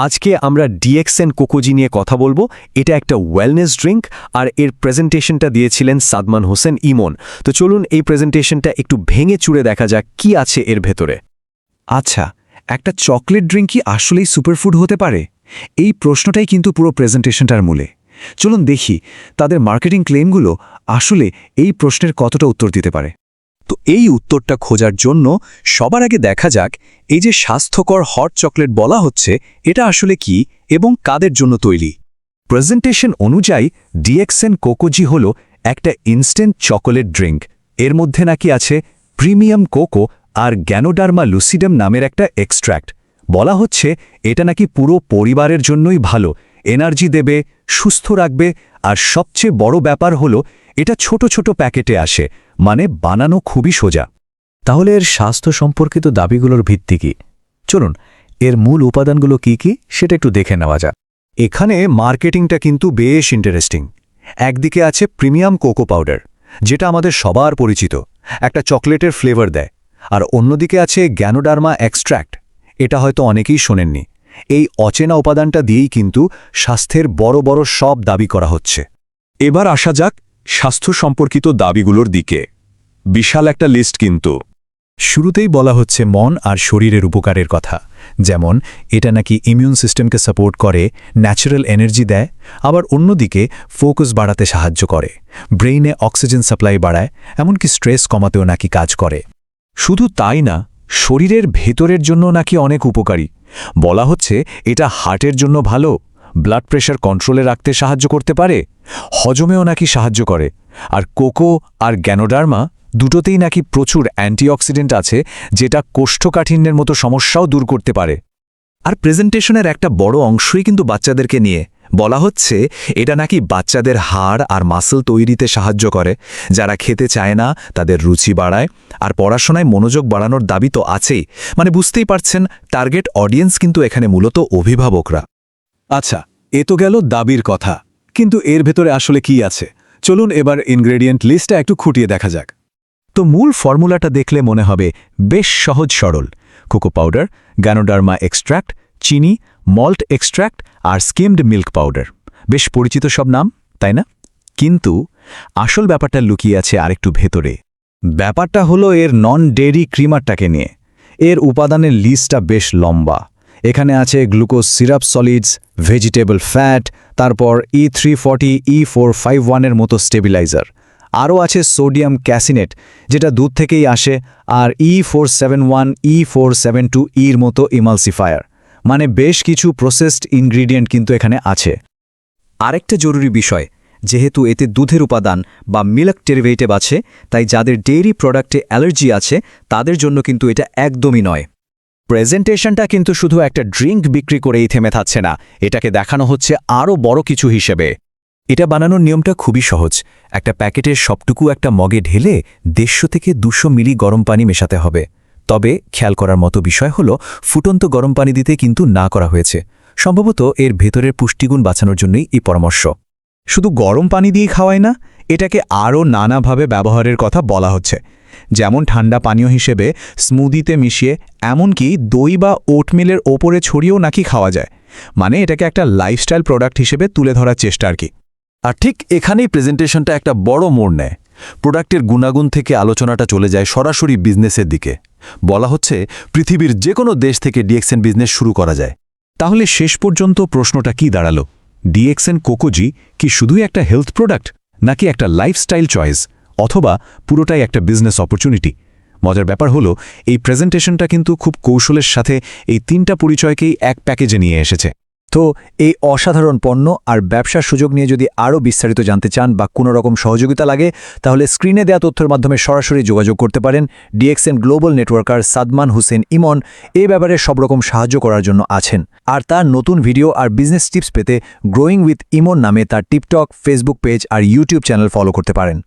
আজকে আমরা ডিএক্সএন কোকোজি নিয়ে কথা বলবো। এটা একটা ওয়েলনেস ড্রিঙ্ক, আর এর প্রেজেন্টেশনটা দিয়েছিলেন সাদমান হোসেন ইমন। তো চলুন এই প্রেজেন্টেশনটা একটু ভেঙে চুরে দেখা যাক কি আছে এর ভেতরে। আচ্ছা, একটা চকলেট ড্রিঙ্ক কি আসলেই সুপারফুড হতে পারে? এই প্রশ্নটাই কিন্তু পুরো প্রেজেন্টেশনটার মূলে। চলুন দেখি তাদের মার্কেটিং ক্লেমগুলো আসলে এই প্রশ্নের কতটা উত্তর দিতে পারে। তো এই উত্তরটা খোঁজার জন্য সবার আগে দেখা যাক এই যে স্বাস্থ্যকর হট চকলেট বলা হচ্ছে এটা আসলে কি এবং কাদের জন্য তৈরি। প্রেজেন্টেশন অনুযায়ী ডিএক্সএন কোকোজি হল একটা ইনস্ট্যান্ট চকোলেট ড্রিঙ্ক। এর মধ্যে নাকি আছে প্রিমিয়াম কোকো আর গ্যানোডার্মা লুসিডাম নামের একটা এক্সট্র্যাক্ট। বলা হচ্ছে এটা নাকি পুরো পরিবারের জন্যই ভালো, এনার্জি দেবে, সুস্থ রাখবে, আর সবচেয়ে বড় ব্যাপার হলো এটা ছোট ছোট প্যাকেটে আসে, মানে বানানো খুবই সোজা। তাহলে এর স্বাস্থ্য সম্পর্কিত দাবিগুলোর ভিত্তি কি? চলুন এর মূল উপাদানগুলো কি কি সেটা একটু দেখে নেওয়া যাক। এখানে মার্কেটিংটা কিন্তু বেশ ইন্টারেস্টিং। একদিকে আছে প্রিমিয়াম কোকো পাউডার, যেটা আমাদের সবার পরিচিত, একটা চকলেটের ফ্লেভার দেয়। আর অন্যদিকে আছে গ্যানোডার্মা এক্সট্র্যাক্ট, এটা হয়তো অনেকেই শোনেননি। এই অচেনা উপাদানটা দিয়েই কিন্তু স্বাস্থ্যের বড় বড় সব দাবি করা হচ্ছে। এবার আসা যাক স্বাস্থ্য সম্পর্কিত দাবিগুলোর দিকে। বিশাল একটা লিস্ট কিন্তু। শুরুতেই বলা হচ্ছে মন আর শরীরের উপকারের কথা, যেমন এটা নাকি ইমিউন সিস্টেমকে সাপোর্ট করে, ন্যাচারাল এনার্জি দেয়, আবার অন্যদিকে ফোকাস বাড়াতে সাহায্য করে, ব্রেইনে অক্সিজেন সাপ্লাই বাড়ায়, এমনকি স্ট্রেস কমাতেও নাকি কাজ করে। শুধু তাই না, শরীরের ভেতরের জন্য নাকি অনেক উপকারী। বলা হচ্ছে এটা হার্টের জন্য ভালো, ব্লাড প্রেশার কন্ট্রোলে রাখতে সাহায্য করতে পারে, হজমেও নাকি সাহায্য করে। আর কোকো আর গ্যানোডার্মা দুটোতেই নাকি প্রচুর অ্যান্টিঅক্সিডেন্ট আছে, যেটা কোষ্ঠকাঠিন্যের মতো সমস্যাও দূর করতে পারে। আর প্রেজেন্টেশনের একটা বড় অংশই কিন্তু বাচ্চাদেরকে নিয়ে। বলা হচ্ছে এটা নাকি বাচ্চাদের হাড় আর মাসল তৈরিতে সাহায্য করে, যারা খেতে চায় না তাদের রুচি বাড়ায়, আর পড়াশোনায় মনোযোগ বাড়ানোর দাবি তো আছেই। মানে বুঝতেই পারছেন, টার্গেট অডিয়েন্স কিন্তু এখানে মূলত অভিভাবকরা। আচ্ছা, এ তো গেল দাবির কথা, কিন্তু এর ভেতরে আসলে কি আছে? চলুন এবার ইনগ্রেডিয়েন্ট লিস্টটা একটু খুঁটিয়ে দেখা যাক। তো মূল ফর্মুলাটা দেখলে মনে হবে বেশ সহজ সরল। কোকো পাউডার, গ্যানোডার্মা এক্সট্র্যাক্ট, চিনি, মল্ট এক্সট্র্যাক্ট আর স্কিমড মিল্ক পাউডার। বেশ পরিচিত সব নাম, তাই না? কিন্তু আসল ব্যাপারটা লুকিয়ে আছে আরেকটু ভেতরে। ব্যাপারটা হলো এর নন ডেয়ারি ক্রিমারটাকে নিয়ে। এর উপাদানের লিস্টটা বেশ লম্বা। এখানে আছে glucose syrup solids, vegetable fat, তারপর E340, E451-এর মতো স্টেবিলাইজার। আরও আছে সোডিয়াম ক্যাসিনেট, যেটা দুধ থেকেই আসে, আর E471, E472-এর মতো ইমালসিফায়ার। মানে বেশ কিছু প্রসেসড ইনগ্রিডিয়েন্ট কিন্তু এখানে আছে। আরেকটা জরুরি বিষয়, যেহেতু এতে দুধের উপাদান বা মিল্ক ডেরিভেটিভ আছে, তাই যাদের ডেইরি প্রোডাক্টে অ্যালার্জি আছে তাদের জন্য কিন্তু এটা একদমই নয়। প্রেজেন্টেশনটা কিন্তু শুধু একটা ড্রিঙ্ক বিক্রি করেই থেমে থাকছে না, এটাকে দেখানো হচ্ছে আরও বড় কিছু হিসেবে। এটা বানানোর নিয়মটা খুবই সহজ। একটা প্যাকেটের সবটুকু একটা মগে ঢেলে 150 থেকে 200 মিলি গরম পানি মেশাতে হবে। তবে খেয়াল করার মতো বিষয় হলো ফুটন্ত গরম পানি দিতে কিন্তু না করা হয়েছে। সম্ভবত এর ভেতরের পুষ্টিগুণ বাঁচানোর জন্যই এই পরামর্শ। শুধু গরম পানি দিয়ে খাওয়ায় না, এটাকে আরও নানাভাবে ব্যবহারের কথা বলা হচ্ছে, যেমন ঠান্ডা পানীয় হিসেবে, স্মুদিতে মিশিয়ে, এমনকি দই বা ওটমিলের ওপরে ছড়িয়েও নাকি খাওয়া যায়। মানে এটাকে একটা লাইফস্টাইল প্রোডাক্ট হিসেবে তুলে ধরার চেষ্টা আর কি। আর ঠিক এখানেই প্রেজেন্টেশনটা একটা বড় মোড় নেয়। প্রোডাক্টের গুণাগুণ থেকে আলোচনাটা চলে যায় সরাসরি বিজনেসের দিকে। বলা হচ্ছে পৃথিবীর যে কোনো দেশ থেকে ডিএক্সএন বিজনেস শুরু করা যায়। তাহলে শেষ পর্যন্ত প্রশ্নটা কি দাঁড়ালো? ডিএক্সএন কোকোজি কি শুধুই একটা হেলথ প্রোডাক্ট, নাকি একটা লাইফস্টাইল চয়েস, অথবা পুরোটাই একটা বিজনেস অপরচুনিটি? মজার ব্যাপার হলো এই প্রেজেন্টেশনটা কিন্তু খুব কৌশলের সাথে এই 3টা পরিচয়কেই এক প্যাকেজে নিয়ে এসেছে। তো এই অসাধারণ পণ্য আর ব্যবসার সুযোগ নিয়ে যদি আরও বিস্তারিত জানতে চান বা কোনো রকম সহযোগিতা লাগে, তাহলে স্ক্রিনে দেওয়া তথ্যের মাধ্যমে সরাসরি যোগাযোগ করতে পারেন। DXN global networker Sadman Hossain Emon এই ব্যাপারে সব রকম সাহায্য করার জন্য আছেন। আর তার নতুন ভিডিও আর বিজনেস টিপস পেতে গ্রোয়িং উইথ ইমন নামে তার টিকটক, ফেসবুক পেজ আর ইউটিউব চ্যানেল ফলো করতে পারেন।